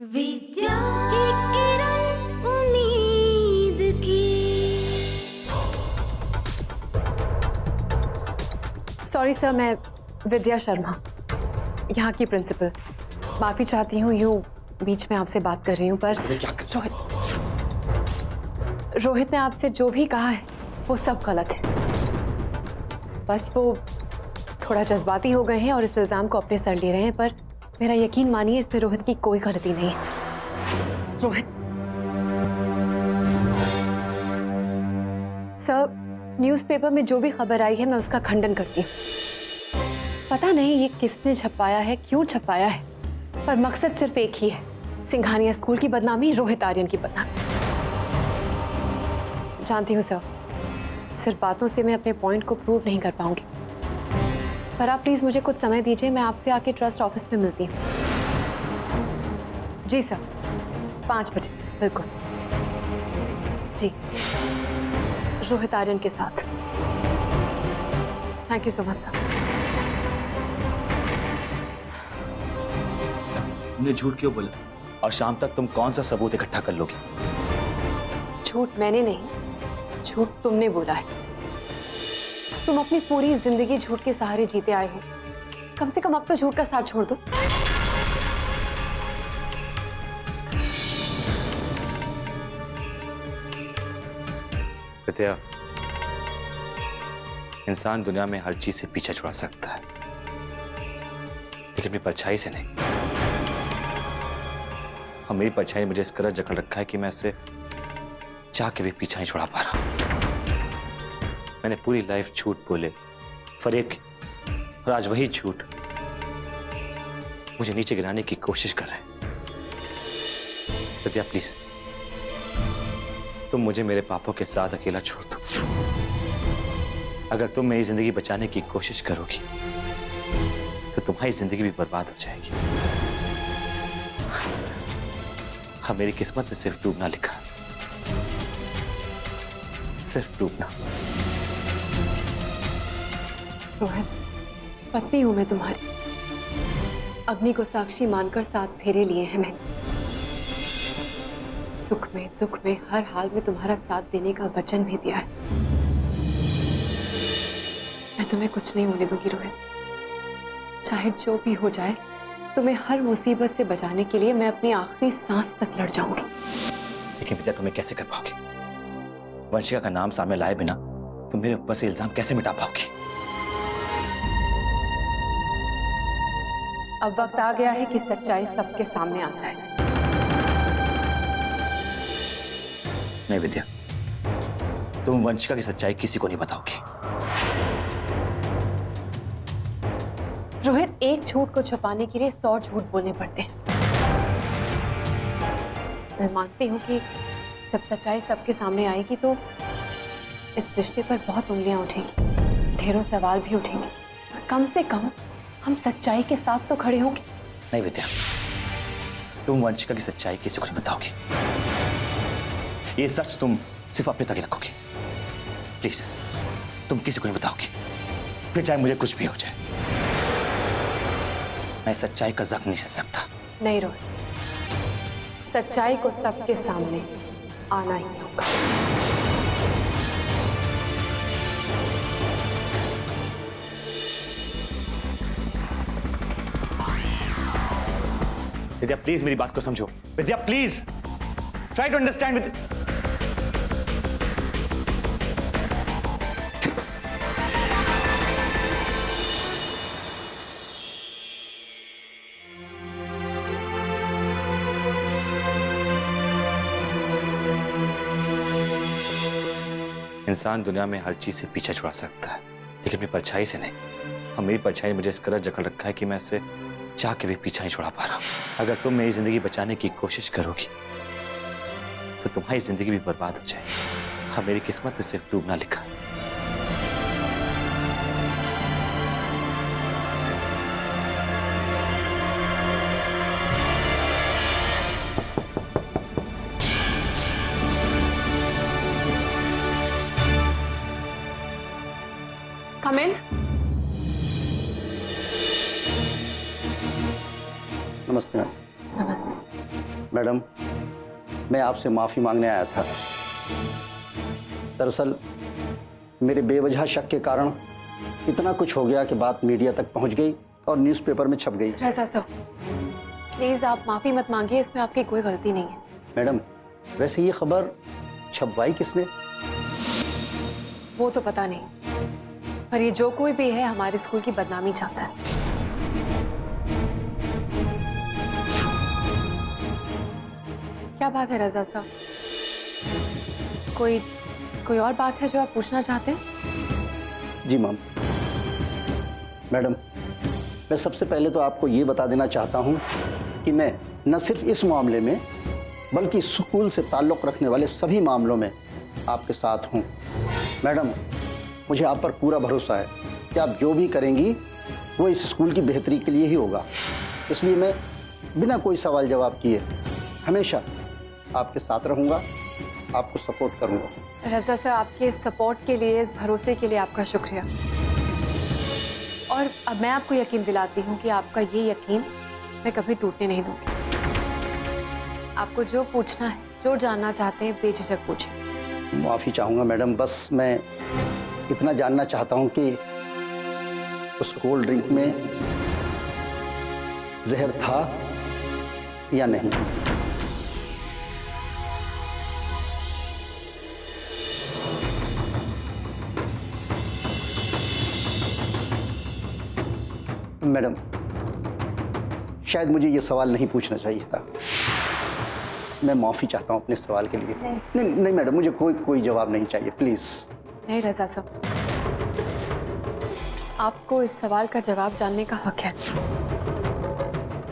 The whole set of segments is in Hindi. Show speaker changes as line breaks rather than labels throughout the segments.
विद्या एक किरण उम्मीद की।
सॉरी सर, मैं विद्या शर्मा, यहाँ की प्रिंसिपल। माफी चाहती हूँ, यूँ बीच में आपसे बात कर रही हूँ, पर रोहित ने आपसे जो भी कहा है वो सब गलत है। बस वो थोड़ा जज्बाती हो गए हैं और इस इल्जाम को अपने सर ले रहे हैं, पर मेरा यकीन मानिए इसमें रोहित की कोई गलती नहीं है। रोहित सर, न्यूज़पेपर में जो भी खबर आई है मैं उसका खंडन करती हूँ। पता नहीं ये किसने छपाया है, क्यों छपाया है, पर मकसद सिर्फ एक ही है, सिंघानिया स्कूल की बदनामी, रोहित आर्यन की बदनामी। जानती हूँ सर, सिर्फ बातों से मैं अपने पॉइंट को प्रूव नहीं कर पाऊंगी, पर आप प्लीज मुझे कुछ समय दीजिए, मैं आपसे आके ट्रस्ट ऑफिस में मिलती हूँ। जी सर, 5 बजे बिल्कुल। जी, रोहित आर्यन के साथ। Thank you so much sir.
तुमने झूठ क्यों बोला और शाम तक तुम कौन सा सबूत इकट्ठा कर लोगी?
झूठ मैंने नहीं, झूठ तुमने बोला है। तुम अपनी पूरी जिंदगी झूठ के सहारे जीते आए हो, कम से कम अब तो झूठ का साथ छोड़ दो।
विद्या, इंसान दुनिया में हर चीज से पीछा छुड़ा सकता है, लेकिन अपनी परछाई से नहीं। और मेरी परछाई मुझे इस कदर जकड़ रखा है कि मैं इसे चाह के भी पीछा नहीं छुड़ा पा रहा। मैंने पूरी लाइफ झूठ बोले, फरेब की, और आज वही झूठ मुझे नीचे गिराने की कोशिश कर रहे हैं। विद्या प्लीज, तुम मुझे मेरे पापों के साथ अकेला छोड़ दो। अगर तुम मेरी जिंदगी बचाने की कोशिश करोगी तो तुम्हारी जिंदगी भी बर्बाद हो जाएगी। हाँ, मेरी किस्मत में सिर्फ डूबना लिखा, सिर्फ डूबना।
रोहित, पत्नी हूं मैं तुम्हारी, अग्नि को साक्षी मानकर 7 फेरे लिए हैं मैंने। सुख में दुख में हर हाल में तुम्हारा साथ देने का वचन भी दिया है। मैं तुम्हें कुछ नहीं होने दूंगी रोहित, चाहे जो भी हो जाए। तुम्हें हर मुसीबत से बचाने के लिए मैं अपनी आखिरी सांस तक लड़ जाऊंगी।
लेकिन विद्या, तुम्हें कैसे कर पाओगे? वंशिका का नाम सामने लाए बिना तुम मेरे ऊपर से इल्जाम कैसे मिटा पाओगी?
अब वक्त आ गया है कि सच्चाई सबके सामने आ जाए।
नहीं विद्या, तुम वंशिका की सच्चाई किसी को नहीं बताओगी।
रोहित, एक झूठ को छुपाने के लिए 100 झूठ बोलने पड़ते हैं। मैं मानती हूँ कि जब सच्चाई सबके सामने आएगी तो इस रिश्ते पर बहुत उंगलियां उठेंगी, ढेरों सवाल भी उठेंगे, और कम से कम हम सच्चाई के साथ तो खड़े होंगे।
नहीं विद्या, तुम वंशिका की सच्चाई किसी को नहीं बताओगी। ये सच तुम सिर्फ अपने तक ही रखोगी। प्लीज, तुम किसी को नहीं बताओगी, फिर चाहे मुझे कुछ भी हो जाए। मैं सच्चाई का जख्म नहीं सह सकता।
नहीं रोहित, सच्चाई को सबके सामने आना ही होगा।
विद्या प्लीज मेरी बात को समझो। विद्या प्लीज ट्राई टू अंडरस्टैंड। इंसान दुनिया में हर चीज से पीछा छुड़ा सकता है, लेकिन अपनी परछाई से नहीं। और मेरी परछाई मुझे इस कदर जकड़ रखा है कि मैं इसे चाह के भी पीछा नहीं छुड़ा पा रहा। अगर तुम मेरी जिंदगी बचाने की कोशिश करोगी तो तुम्हारी जिंदगी भी बर्बाद हो जाएगी। हाँ, मेरी किस्मत में सिर्फ डूबना लिखा।
Come in.
नमस्ते मैम।
नमस्ते।
मैडम, मैं आपसे माफ़ी मांगने आया था। दरअसल मेरे बेवजह शक के कारण इतना कुछ हो गया कि बात मीडिया तक पहुंच गई और न्यूज़पेपर में छप गई।
रजा साहब, प्लीज आप माफी मत मांगिए, इसमें आपकी कोई गलती नहीं है।
मैडम, वैसे ये खबर छपवाई किसने?
वो तो पता नहीं, पर ये जो कोई भी है हमारे स्कूल की बदनामी चाहता है। क्या बात है रजा साहब? कोई और बात है जो आप पूछना चाहते हैं?
जी मैम। मैडम, मैं सबसे पहले तो आपको ये बता देना चाहता हूँ कि मैं न सिर्फ इस मामले में बल्कि स्कूल से ताल्लुक़ रखने वाले सभी मामलों में आपके साथ हूँ। मैडम, मुझे आप पर पूरा भरोसा है कि आप जो भी करेंगी वो इस स्कूल की बेहतरी के लिए ही होगा। इसलिए मैं बिना कोई सवाल जवाब किए हमेशा आपके साथ रहूँगा, आपको सपोर्ट करूँगा।
रजा साहब, आपके इस सपोर्ट के लिए, इस भरोसे के लिए आपका शुक्रिया। और अब मैं आपको यकीन दिलाती हूँ कि आपका ये यकीन मैं कभी टूटने नहीं दूंगी। आपको जो पूछना है, जो जानना चाहते हैं, बेझिझक पूछें।
माफ़ी चाहूँगा मैडम, बस मैं इतना जानना चाहता हूँ कि उस कोल्ड ड्रिंक में जहर था या नहीं। मैडम, शायद मुझे ये सवाल नहीं पूछना चाहिए था। मैं माफ़ी चाहता हूँ अपने सवाल के लिए। नहीं मैडम, मुझे कोई जवाब नहीं चाहिए, प्लीज़।
नहीं रजा साहब, आपको इस सवाल का जवाब जानने का हक है।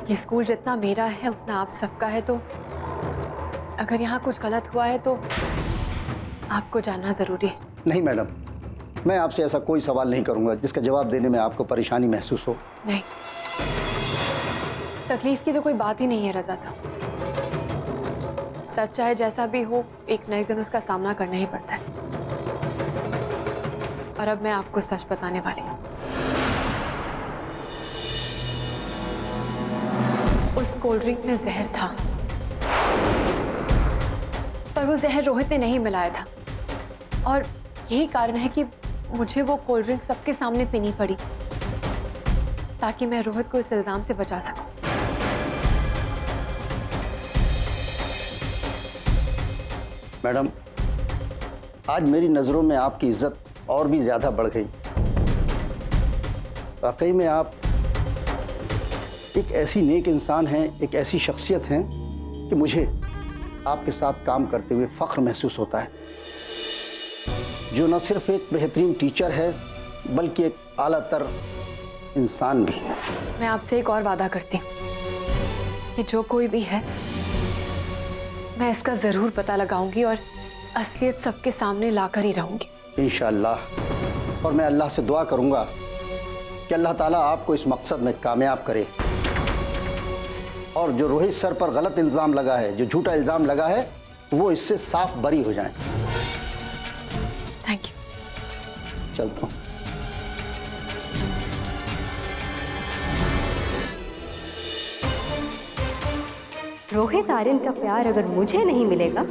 ये स्कूल जितना मेरा है उतना आप सबका है, तो अगर यहाँ कुछ गलत हुआ है तो आपको जानना ज़रूरी है।
नहीं मैडम, मैं आपसे ऐसा कोई सवाल नहीं करूँगा जिसका जवाब देने में आपको परेशानी महसूस हो।
नहीं, तकलीफ की तो कोई बात ही नहीं है रजा साहब। सच चाहे जैसा भी हो, एक न एक दिन उसका सामना करना ही पड़ता है। और अब मैं आपको सच बताने वाली हूँ। उस कोल्ड ड्रिंक में जहर था, पर वो जहर रोहित ने नहीं मिलाया था। और यही कारण है कि मुझे वो कोल्ड ड्रिंक सबके सामने पीनी पड़ी, ताकि मैं रोहित को इस इल्जाम से बचा सकूं।
मैडम, आज मेरी नज़रों में आपकी इज्जत और भी ज़्यादा बढ़ गई। वाकई में आप एक ऐसी नेक इंसान हैं, एक ऐसी शख्सियत हैं कि मुझे आपके साथ काम करते हुए फ़ख्र महसूस होता है, जो न सिर्फ एक बेहतरीन टीचर है बल्कि एक आलातर इंसान भी है।
मैं आपसे एक और वादा करती हूँ कि जो कोई भी है, मैं इसका ज़रूर पता लगाऊंगी और असलियत सबके सामने लाकर ही रहूंगी।
इंशाअल्लाह। और मैं अल्लाह से दुआ करूंगा कि अल्लाह ताला आपको इस मकसद में कामयाब करे और जो रोहित सर पर गलत इल्ज़ाम लगा है, जो झूठा इल्ज़ाम लगा है, वो इससे साफ बरी हो जाए।
Thank you.
चलता हूँ।
रोहित आर्यन का प्यार अगर मुझे नहीं मिलेगा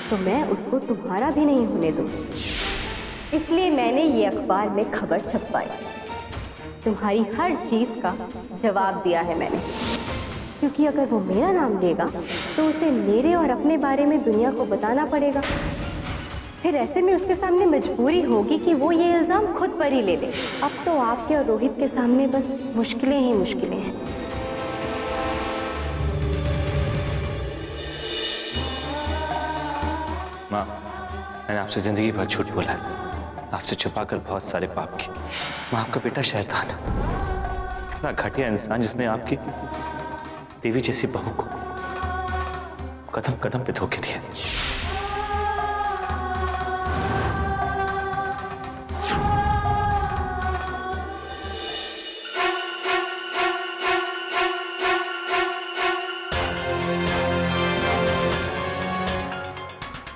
तो मैं उसको तुम्हारा भी नहीं होने दूंगी। इसलिए मैंने ये अखबार में खबर छपवाई। तुम्हारी हर चीज का जवाब दिया है मैंने, क्योंकि अगर वो मेरा नाम लेगा तो उसे मेरे और अपने बारे में दुनिया को बताना पड़ेगा। फिर ऐसे में उसके सामने मजबूरी होगी कि वो ये इल्ज़ाम खुद पर ही ले ले। अब तो आपके और रोहित के सामने बस मुश्किलें ही मुश्किलें हैं।
माँ, मैंने आपसे जिंदगी भर झूठ बोला है, आपसे छुपाकर बहुत सारे पाप किए। मैं आपका बेटा शैतान, इतना घटिया इंसान जिसने आपकी देवी जैसी बहू को कदम कदम पे धोखे दिया।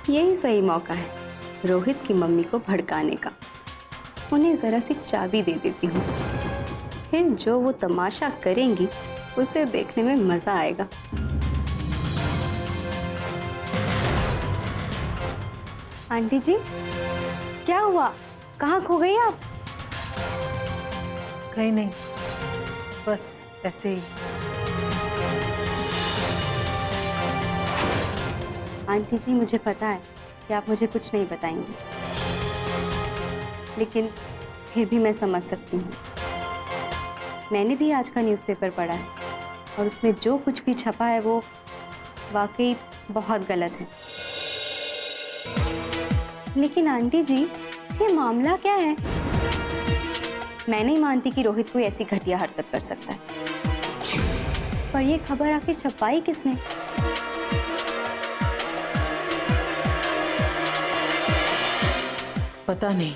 यही सही मौका है रोहित की मम्मी को भड़काने का। उन्हें ज़रा सी चाबी दे देती हूँ, फिर जो वो तमाशा करेंगी उसे देखने में मज़ा आएगा। आंटी जी, क्या हुआ? कहाँ खो गई आप?
कहीं नहीं, बस ऐसे ही।
आंटी जी, मुझे पता है कि आप मुझे कुछ नहीं बताएंगी, लेकिन फिर भी मैं समझ सकती हूँ। मैंने भी आज का न्यूज़पेपर पढ़ा है और उसमें जो कुछ भी छपा है वो वाकई बहुत गलत है। लेकिन आंटी जी, ये मामला क्या है? मैं नहीं मानती कि रोहित कोई ऐसी घटिया हरकत कर सकता है, पर ये खबर आखिर छपाई किसने?
पता नहीं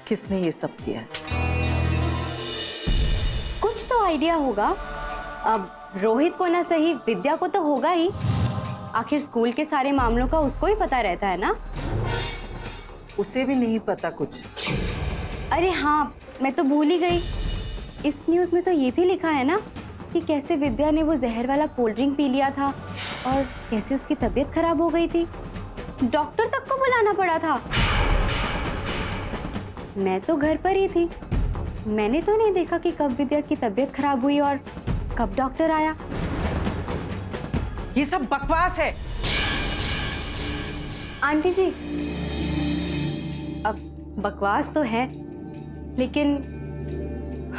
किसने ये सब किया है।
कुछ तो आइडिया होगा। अब रोहित को ना सही, विद्या को तो होगा ही। आखिर स्कूल के सारे मामलों का उसको ही पता रहता है ना।
उसे भी नहीं पता कुछ।
अरे हाँ, मैं तो भूल ही गई। इस न्यूज़ में तो ये भी लिखा है ना कि कैसे विद्या ने वो जहर वाला कोल्ड ड्रिंक पी लिया था और कैसे उसकी तबीयत खराब हो गई थी। डॉक्टर तक को बुलाना पड़ा था। मैं तो घर पर ही थी, मैंने तो नहीं देखा कि कब विद्या की तबीयत खराब हुई और कब डॉक्टर आया।
ये सब बकवास है।
आंटी जी, अब बकवास तो है, लेकिन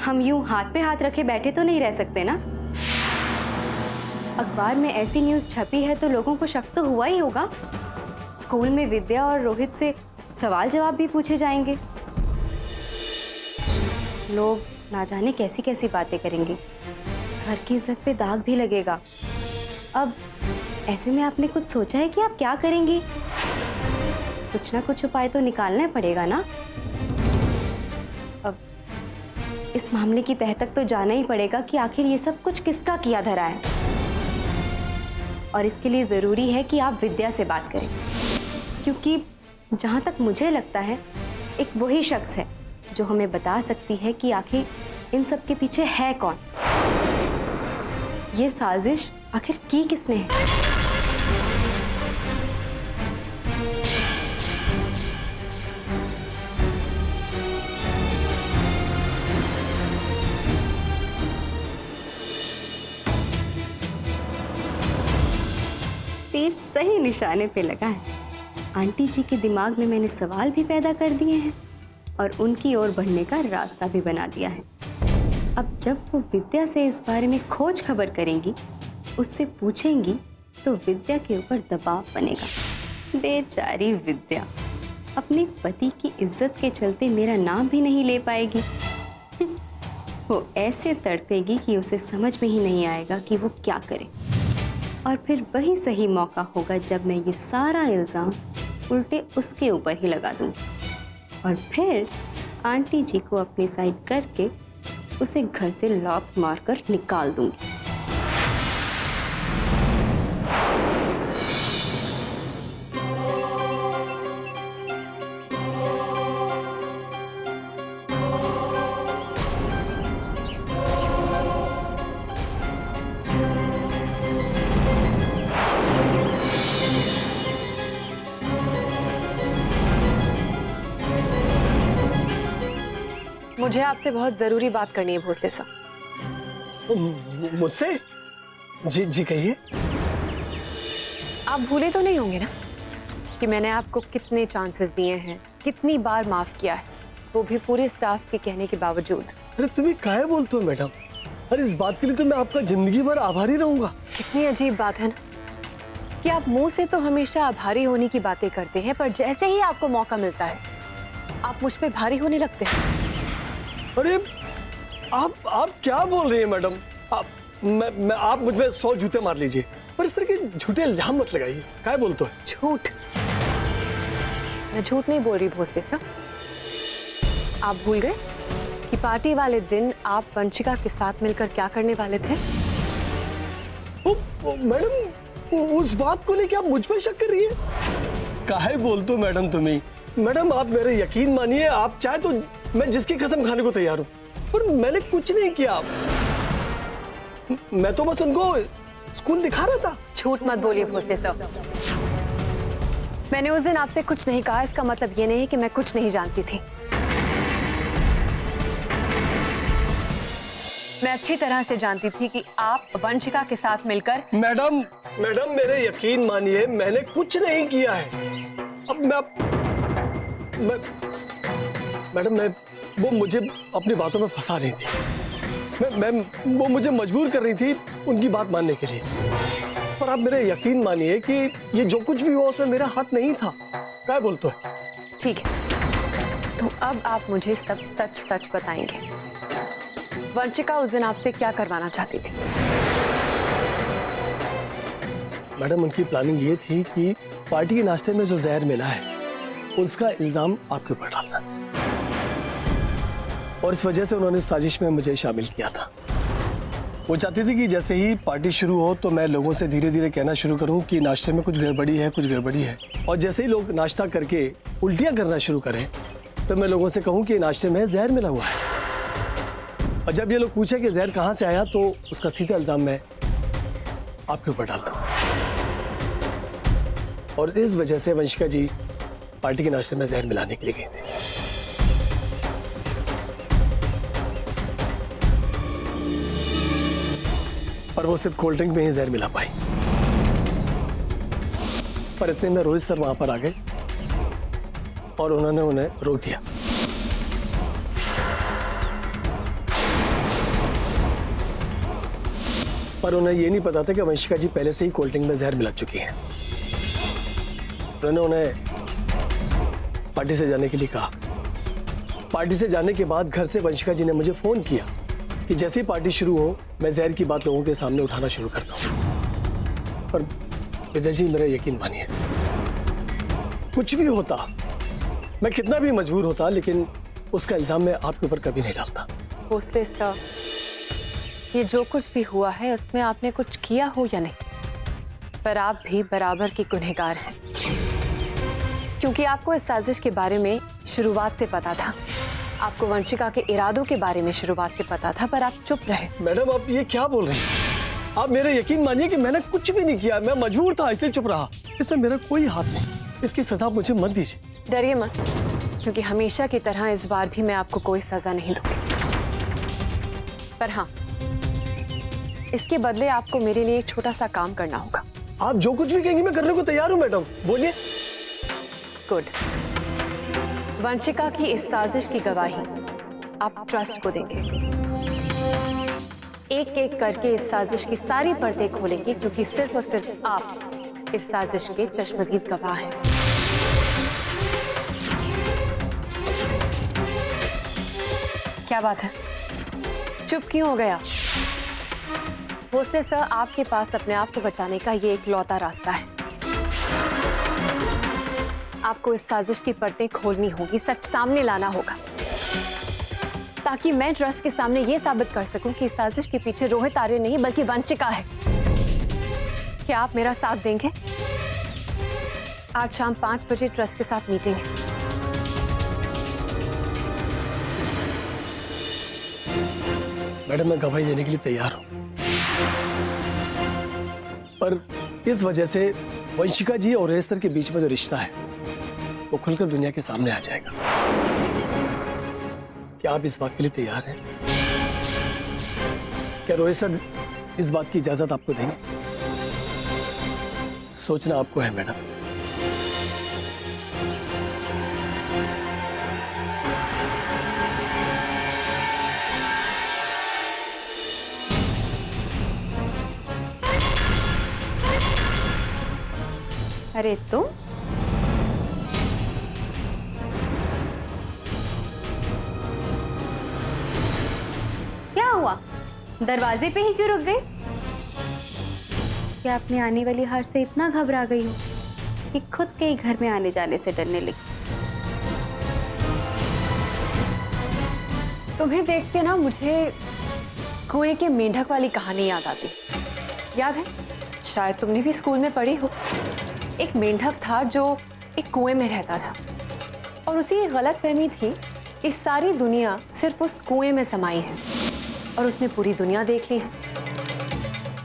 हम यूं हाथ पे हाथ रखे बैठे तो नहीं रह सकते ना। अखबार में ऐसी न्यूज़ छपी है तो लोगों को शक तो हुआ ही होगा। स्कूल में विद्या और रोहित से सवाल जवाब भी पूछे जाएंगे। लोग ना जाने कैसी कैसी बातें करेंगे, घर की इज्जत पे दाग भी लगेगा। अब ऐसे में आपने कुछ सोचा है कि आप क्या करेंगी? कुछ ना कुछ उपाय तो निकालना पड़ेगा ना। अब इस मामले की तह तक तो जाना ही पड़ेगा कि आखिर ये सब कुछ किसका किया धरा है, और इसके लिए जरूरी है कि आप विद्या से बात करें, क्योंकि जहां तक मुझे लगता है एक वही शख्स है जो हमें बता सकती है कि आखिर इन सब के पीछे है कौन। ये साजिश आखिर की किसने है? तीर सही निशाने पे लगा है। आंटी जी के दिमाग में मैंने सवाल भी पैदा कर दिए हैं और उनकी ओर बढ़ने का रास्ता भी बना दिया है। अब जब वो विद्या से इस बारे में खोज खबर करेंगी, उससे पूछेंगी, तो विद्या के ऊपर दबाव बनेगा। बेचारी विद्या अपने पति की इज्जत के चलते मेरा नाम भी नहीं ले पाएगी। वो ऐसे तड़पेगी कि उसे समझ में ही नहीं आएगा कि वो क्या करे। और फिर वही सही मौका होगा जब मैं ये सारा इल्ज़ाम उल्टे उसके ऊपर ही लगा दूंगी और फिर आंटी जी को अपनी साइड करके उसे घर से लॉक मारकर निकाल दूंगी।
मुझे आपसे बहुत जरूरी बात करनी है भोसले साहब।
मुझसे? जी जी कहिए।
आप भूले तो नहीं होंगे ना कि मैंने आपको कितने चांसेस दिए हैं, कितनी बार माफ किया है, वो भी पूरे स्टाफ के कहने के बावजूद।
अरे तुम्हें काहे बोलते हो मैडम? अरे इस बात के लिए तो मैं आपका जिंदगी भर आभारी रहूंगा।
कितनी अजीब बात है ना कि आप मुंह से तो हमेशा आभारी होने की बातें करते हैं, पर जैसे ही आपको मौका मिलता है आप मुझ पे भारी होने लगते हैं।
अरे आप क्या बोल रही हैं मैडम? आप मुझ में 100 जूते मार लीजिए, पर इस तरह के झूठे इल्जाम मत लगाइए। क्या बोलते हो?
झूठ? मैं झूठ नहीं बोल रही भोसले साहब। आप भूल गए कि पार्टी वाले दिन आप वंशिका के साथ मिलकर क्या करने वाले थे?
मैडम उस बात को लेकर आप मुझ पर शक कर रही है? काहे बोलते हो मैडम तुम्हें? मैडम आप मेरे यकीन मानिए, आप चाहे तो मैं जिसकी कसम खाने को तैयार हूँ, पर मैंने कुछ नहीं किया। मैं तो बस उनको स्कूल दिखा रहा था।
झूठ मत बोलिए भोसले साहब। मैंने उस दिन आपसे कुछ नहीं कहा, इसका मतलब ये नहीं कि मैं कुछ नहीं जानती थी। मैं अच्छी तरह से जानती थी कि आप वंशिका के साथ मिलकर।
मैडम मेरे यकीन मानिए, मैंने कुछ नहीं किया है। अब मैडम वो मुझे अपनी बातों में फंसा रही थी। वो मुझे मजबूर कर रही थी उनकी बात मानने के लिए। पर आप मेरे यकीन मानिए कि ये जो कुछ भी हुआ उसमें मेरा हाथ नहीं था। क्या बोलते हो?
ठीक है, तो अब आप मुझे सब सच सच बताएंगे। वंशिका उस दिन आपसे क्या करवाना चाहती थी?
मैडम उनकी प्लानिंग ये थी कि पार्टी के नाश्ते में जो जहर मिला है उसका इल्जाम आपके ऊपर डालना, और इस वजह से उन्होंने साजिश में मुझे शामिल किया था। वो चाहती थी कि जैसे ही पार्टी शुरू हो तो मैं लोगों से धीरे धीरे कहना शुरू करूं कि नाश्ते में कुछ गड़बड़ी है, कुछ गड़बड़ी है। और जैसे ही लोग नाश्ता करके उल्टियां करना शुरू करें तो मैं लोगों से कहूं कि नाश्ते में जहर मिला हुआ है। और जब ये लोग पूछे कि जहर कहाँ से आया तो उसका सीधा इल्जाम मैं आपके ऊपर डालता हूँ। और इस वजह से वंशिका जी पार्टी के नाश्ते में जहर मिलाने के लिए गए थे। पर वो सिर्फ कोल्ड ड्रिंक में ही जहर मिला पाई। पर इतने में रोहित सर वहां पर आ गए और उन्होंने उन्हें रोक दिया। पर उन्हें ये नहीं पता था कि वंशिका जी पहले से ही कोल्ड ड्रिंक में जहर मिला चुकी हैं। उन्होंने उन्हें पार्टी से जाने के लिए कहा। पार्टी से जाने के बाद घर से वंशिका जी ने मुझे फोन किया कि जैसे ही पार्टी शुरू हो मैं जहर की बात लोगों के सामने उठाना शुरू कर दूं। पर विद्या जी मेरा यकीन मानिए, कुछ भी होता, मैं कितना भी मजबूर होता, लेकिन उसका इल्जाम मैं आपके ऊपर कभी नहीं डालता।
भोसले सर, ये जो कुछ भी हुआ है उसमें आपने कुछ किया हो या नहीं, पर आप भी बराबर की गुनहगार हैं, क्योंकि आपको इस साजिश के बारे में शुरुआत से पता था। आपको वंशिका के इरादों के बारे में शुरुआत से पता था, पर आप चुप रहे।
मैडम आप ये क्या बोल रही हैं? आप मेरे यकीन मानिए कि मैंने कुछ भी नहीं किया, मैं मजबूर था इसलिए चुप रहा। इसमें मेरा कोई हाथ नहीं, इसकी सजा मुझे मत दीजिए।
डरिए मत, क्योंकि हमेशा की तरह इस बार भी मैं आपको कोई सजा नहीं दूंगी। पर हाँ, इसके बदले आपको मेरे लिए एक छोटा सा काम करना होगा।
आप जो कुछ भी कहेंगी मैं करने को तैयार हूँ मैडम, बोलिए।
गुड। वंशिका की इस साजिश की गवाही आप ट्रस्ट को देंगे। एक एक करके इस साजिश की सारी पर्दे खोलेंगे, क्योंकि सिर्फ और सिर्फ आप इस साजिश के चश्मदीद गवाह हैं। क्या बात है, चुप क्यों हो गया? भोसले सर, आपके पास अपने आप को बचाने का ये एक लौता रास्ता है। आपको इस साजिश की परतें खोलनी होगी, सच सामने लाना होगा, ताकि मैं ट्रस्ट के सामने ये साबित कर सकूं कि इस साजिश के पीछे रोहित आर्यन नहीं बल्कि वंशिका है। क्या आप मेरा साथ देंगे? आज शाम 5 बजे ट्रस्ट के साथ मीटिंग है।
मैडम मैं गवाही देने के लिए तैयार हूं, पर इस वजह से वंशिका जी और रेस्तर के बीच में जो रिश्ता है वो खुलकर दुनिया के सामने आ जाएगा। क्या आप इस बात के लिए तैयार हैं? क्या रोहित सर इस बात की इजाजत आपको देंगे? सोचना आपको है मैडम।
अरे तुम क्या हुआ, दरवाजे पे ही क्यों रुक गए? क्या अपने आने वाली हार से इतना घबरा गई हो कि खुद के ही घर में आने जाने से डरने लगी?
तुम्हें देख के ना मुझे कुएं के मेंढक वाली कहानी याद आती। याद है, शायद तुमने भी स्कूल में पढ़ी हो। एक मेंढक था जो एक कुएं में रहता था, और उसी एक गलत फहमी थी कि सारी दुनिया सिर्फ उस कुएं में समाई है, और उसने पूरी दुनिया देख ली है।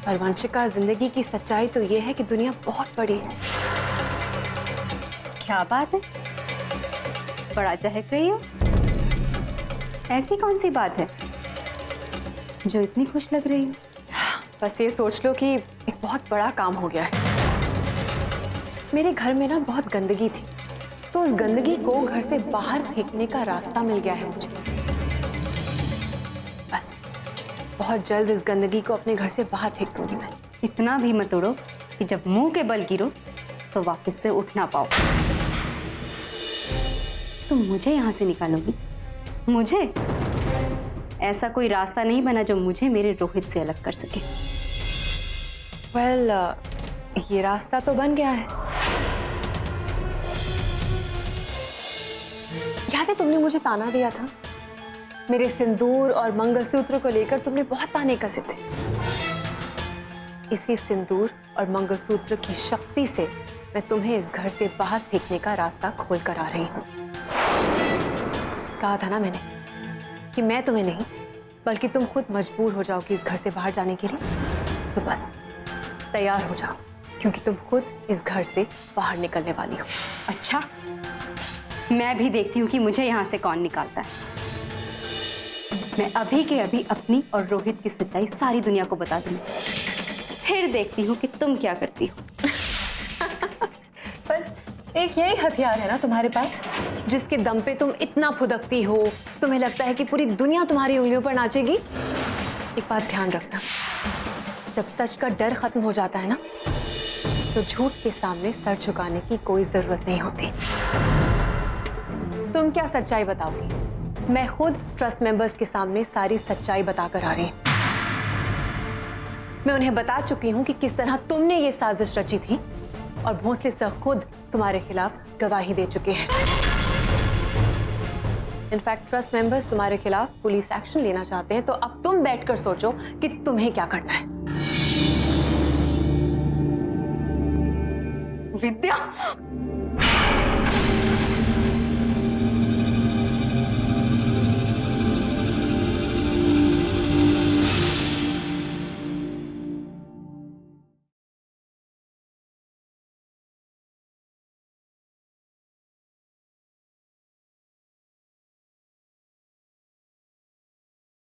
पर वंशिका, जिंदगी की सच्चाई तो ये है कि दुनिया बहुत बड़ी है,
क्या बात है, बड़ा चहक रही हो। ऐसी कौन सी बात है जो इतनी खुश लग रही हो?
बस ये सोच लो कि एक बहुत बड़ा काम हो गया है। मेरे घर में ना बहुत गंदगी थी, तो उस गंदगी को घर से बाहर फेंकने का रास्ता मिल गया है मुझे। बस बहुत जल्द इस गंदगी को अपने घर से बाहर फेंक दूंगी मैं।
इतना भी मत उड़ो कि जब मुंह के बल गिरो तो वापस से उठ ना पाओ। तुम मुझे यहां से निकालोगी? मुझे? ऐसा कोई रास्ता नहीं बना जो मुझे मेरे रोहित से अलग कर सके।
वेल, ये रास्ता तो बन गया है। याद है तुमने मुझे ताना दिया था? मेरे सिंदूर और मंगलसूत्र को लेकर तुमने बहुत ताने कसे थे। इसी सिंदूर और मंगलसूत्र की शक्ति से मैं तुम्हें इस घर से बाहर फेंकने का रास्ता खोल कर आ रही हूँ। कहा था ना मैंने कि मैं तुम्हें नहीं बल्कि तुम खुद मजबूर हो जाओगी इस घर से बाहर जाने के लिए। तो बस तैयार हो जाओ, क्योंकि तुम खुद इस घर से बाहर निकलने वाली हो।
अच्छा, मैं भी देखती हूँ कि मुझे यहाँ से कौन निकालता है। मैं अभी के अभी अपनी और रोहित की सच्चाई सारी दुनिया को बता दूंगी, फिर देखती हूँ कि तुम क्या करती हो।
बस एक यही हथियार है ना तुम्हारे पास, जिसके दम पे तुम इतना फुदकती हो, तुम्हें लगता है कि पूरी दुनिया तुम्हारी उंगलियों पर नाचेगी। एक बात ध्यान रखना, जब सच का डर खत्म हो जाता है ना, तो झूठ के सामने सर झुकाने की कोई जरूरत नहीं होती। तुम क्या सच्चाई बताओगी? मैं खुद ट्रस्ट मेंबर्स के सामने सारी सच्चाई बताकर आ रही हूं। मैं उन्हें बता चुकी हूं कि किस तरह तुमने ये साजिश रची थी, और भोंसले सर खुद तुम्हारे खिलाफ गवाही दे चुके हैं। इनफैक्ट ट्रस्ट मेंबर्स तुम्हारे खिलाफ पुलिस एक्शन लेना चाहते हैं। तो अब तुम बैठकर सोचो कि तुम्हें क्या करना है।
विद्या,